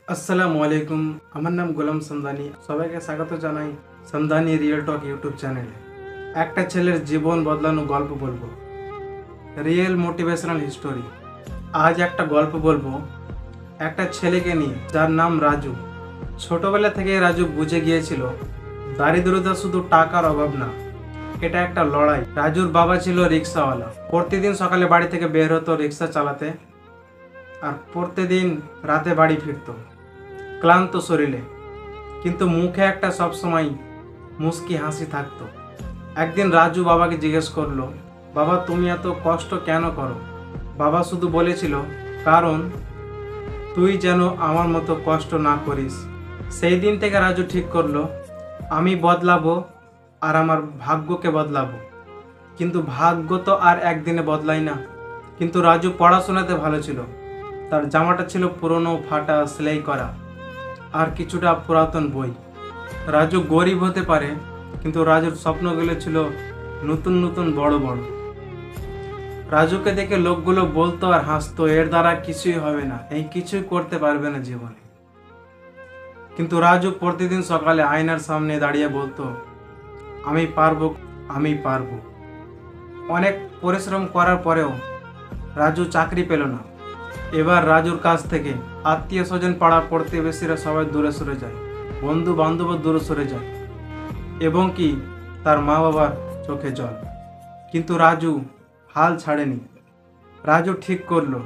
আসসালামু আলাইকুম। আমার নাম গোলাম সামদানি। সবাইকে স্বাগত জানাই সামদানি রিয়েল টক ইউটিউব চ্যানেলে। একটা ছেলের জীবন বদলানো গল্প বলবো, রিয়েল মোটিভেশনাল হিস্টোরি। আজ একটা গল্প বলবো একটা ছেলেকে নিয়ে, যার নাম রাজু। ছোটবেলা থেকে রাজু বুঝে গিয়েছিল দারিদ্রতা শুধু টাকার অভাব না, এটা একটা লড়াই। রাজুর বাবা ছিল রিক্সাওয়ালা। প্রতিদিন সকালে বাড়ি থেকে বের হতো রিক্সা চালাতে, আর প্রতিদিন রাতে বাড়ি ফিরতো ক্লান্ত শরীরে, কিন্তু মুখে একটা সবসময় মুস্কি হাসি থাকতো। একদিন রাজু বাবাকে জিজ্ঞেস করলো, বাবা তুমি এত কষ্ট কেন করো? বাবা শুধু বলেছিল, কারণ তুই যেন আমার মতো কষ্ট না করিস। সেই দিন থেকে রাজু ঠিক করলো, আমি বদলাবো আর আমার ভাগ্যকে বদলাবো। কিন্তু ভাগ্য তো আর একদিনে বদলায় না। কিন্তু রাজু পড়াশোনাতে ভালো ছিল। তার জামাটা ছিল পুরনো, ফাটা, সেলাই করা আর কিছুটা পুরাতন বই। রাজু গরিব হতে পারে, কিন্তু রাজুর স্বপ্নগুলো ছিল নতুন নতুন, বড় বড়। রাজুকে দেখে লোকগুলো বলতো আর হাসতো, এর দ্বারা কিছুই হবে না, এই কিছুই করতে পারবে না জীবনে। কিন্তু রাজু প্রতিদিন সকালে আয়নার সামনে দাঁড়িয়ে বলতো, আমি পারবো, আমি পারবো। অনেক পরিশ্রম করার পরেও রাজু চাকরি পেল না। এবার রাজুর কাছ থেকে আত্মীয় স্বজন, পাড়া প্রতিবেশীরা সবাই দূরে সরে যায়, বন্ধু বান্ধবও দূরে সরে যায়, এবং কি তার মা বাবার চোখে জল। কিন্তু রাজু হাল ছাড়েনি। রাজু ঠিক করলো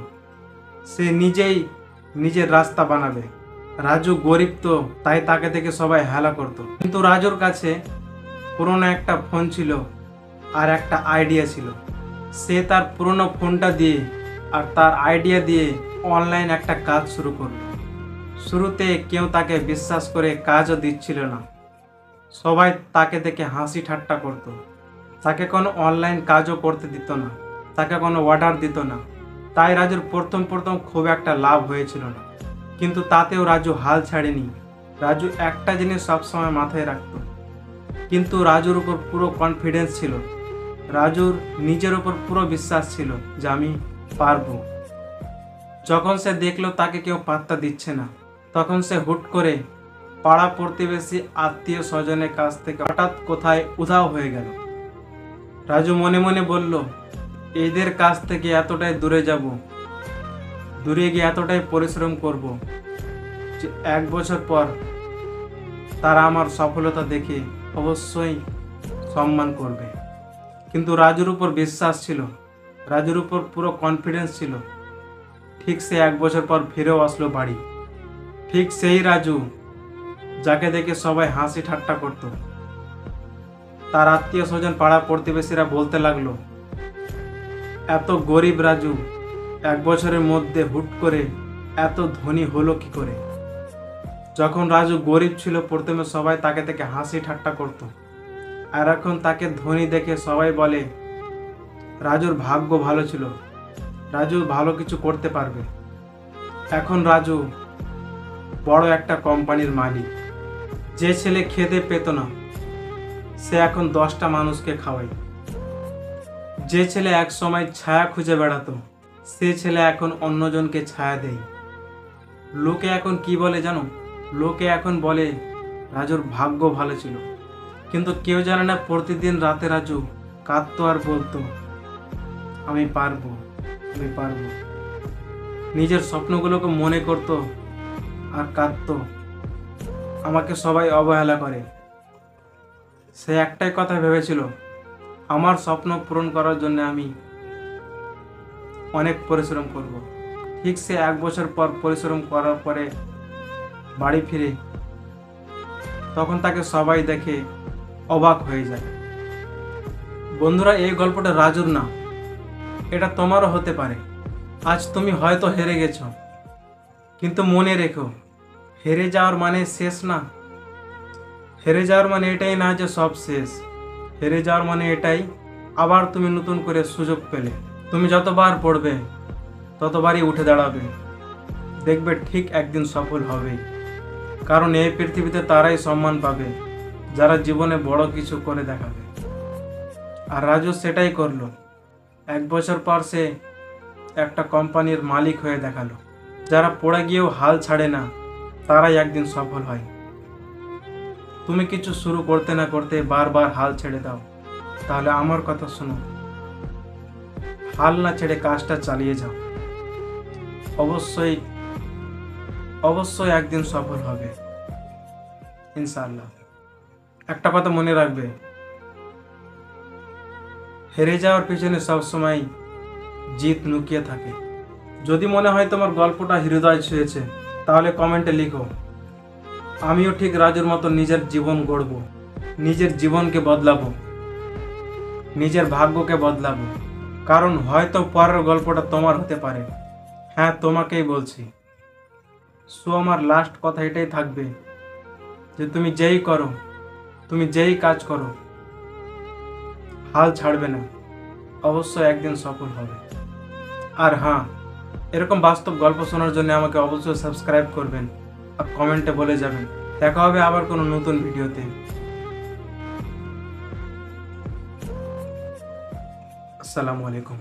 সে নিজেই নিজের রাস্তা বানাবে। রাজু গরিব তো, তাই তাকে দেখে সবাই হেলা করতো। কিন্তু রাজুর কাছে পুরনো একটা ফোন ছিল আর একটা আইডিয়া ছিল। সে তার পুরনো ফোনটা দিয়ে আর তার আইডিয়া দিয়ে অনলাইন একটা কাজ শুরু করলো। শুরুতে কেউ তাকে বিশ্বাস করে কাজও দিচ্ছিল না। সবাই তাকে দেখে হাসি ঠাট্টা করত। তাকে কোনো অনলাইন কাজও করতে দিত না, তাকে কোনো অর্ডার দিত না। তাই রাজুর প্রথম প্রথম খুব একটা লাভ হয়েছিল না। কিন্তু তাতেও রাজু হাল ছাড়েনি। রাজু একটা জিনিস সবসময় মাথায় রাখত, কিন্তু রাজুর উপর পুরো কনফিডেন্স ছিল। রাজুর নিজের উপর পুরো বিশ্বাস ছিল যে আমি পারবো। যখন সে দেখলো তাকে কেউ পাত্তা দিচ্ছে না, তখন সে হুট করে পাড়া প্রতিবেশী, আত্মীয় স্বজনের কাছ থেকে হঠাৎ কোথায় উধাও হয়ে গেল। রাজু মনে মনে বলল, এদের কাছ থেকে এতটাই দূরে যাব, দূরে গিয়ে এতটাই পরিশ্রম করব যে 1 বছর পর তারা আমার সফলতা দেখে অবশ্যই সম্মান করবে। কিন্তু রাজুর উপর বিশ্বাস ছিল, রাজুর উপর পুরো কনফিডেন্স ছিল। ঠিক সে 1 বছর পর ফিরেও আসলো বাড়ি। ঠিক সেই রাজু যাকে দেখে সবাই হাসি ঠাট্টা করত। তার আত্মীয় স্বজন, পাড়া প্রতিবেশীরা বলতে লাগলো, এত গরিব রাজু 1 বছরের মধ্যে হুট করে এত ধনী হলো কি করে? যখন রাজু গরিব ছিল, প্রথমে সবাই তাকে দেখে হাসি ঠাট্টা করত, আর এখন তাকে ধনী দেখে সবাই বলে রাজুর ভাগ্য ভালো ছিল, রাজু ভালো কিছু করতে পারবে। এখন রাজু বড় একটা কোম্পানির মালিক। যে ছেলে খেতে পেত না, সে এখন 10টা মানুষকে খাওয়ায়। যে ছেলে এক সময় ছায়া খুঁজে বেড়াতো, সে ছেলে এখন অন্যজনকে ছায়া দেয়। লোকে এখন কি বলে জানো? লোকে এখন বলে রাজুর ভাগ্য ভালো ছিল। কিন্তু কেউ জানে না প্রতিদিন রাতে রাজু কাঁদতো আর বলতো, আমি পারবো, আমি পারবো। নিজের স্বপ্নগুলোকে মনে করতো আর কাঁদতো, আমাকে সবাই অবহেলা করে। সে একটাই কথা ভেবেছিল, আমার স্বপ্ন পূরণ করার জন্য আমি অনেক পরিশ্রম করব। ঠিক সে 1 বছর পর পরিশ্রম করার পরে বাড়ি ফিরে, তখন তাকে সবাই দেখে অবাক হয়ে যায়। বন্ধুরা, এই গল্পটা রাজুর না, এটা তোমারও হতে পারে। আজ তুমি হয়তো হেরে গেছো, কিন্তু মনে রেখো, হেরে যাওয়ার মানে শেষ না। হেরে যাওয়ার মানে এটাই না যে সব শেষ। হেরে যাওয়ার মানে এটাই, আবার তুমি নতুন করে সুযোগ পেলে। তুমি যতবার পড়বে ততবারই উঠে দাঁড়াবে, দেখবে ঠিক একদিন সফল হবে। কারণ এই পৃথিবীতে তারাই সম্মান পাবে যারা জীবনে বড় কিছু করে দেখাবে। আর রাজু সেটাই করলো। 1 বছর পর সে একটা কোম্পানির মালিক হয়ে দেখালো। যারা পড়ে গিয়েও হাল ছাড়ে না, তারাই একদিন সফল হয়। তুমি কিছু শুরু করতে না করতে বারবার হাল ছেড়ে দাও, তাহলে আমার কথা শোনো, হাল না ছেড়ে কাজটা চালিয়ে যাও। অবশ্যই অবশ্যই একদিন সফল হবে, ইনশাআল্লাহ। একটা কথা মনে রাখবে, হেরে যাওয়ার পিছনে সবসময় জিত লুকিয়ে থাকে। যদি মনে হয় তোমার গল্পটা হৃদয় ছুঁয়েছে, তাহলে কমেন্টে লিখো, আমিও ঠিক রাজুর মতো নিজের জীবন গড়ব, নিজের জীবনকে বদলাবো, নিজের ভাগ্যকে বদলাবো। কারণ হয়তো পরের গল্পটা তোমার হতে পারে। হ্যাঁ, তোমাকেই বলছি। সো আমার লাস্ট কথা এটাই থাকবে যে তুমি যেই কাজ করো, হাল ছাড়বে না, অবশ্যই একদিন সফল হবে। আর হ্যাঁ, এরকম বাস্তব গল্প শোনার জন্য আমাকে অবশ্যই সাবস্ক্রাইব করবেন আর কমেন্টে বলে যাবেন। দেখা হবে আবার কোনো নতুন ভিডিওতে। আসসালামু আলাইকুম।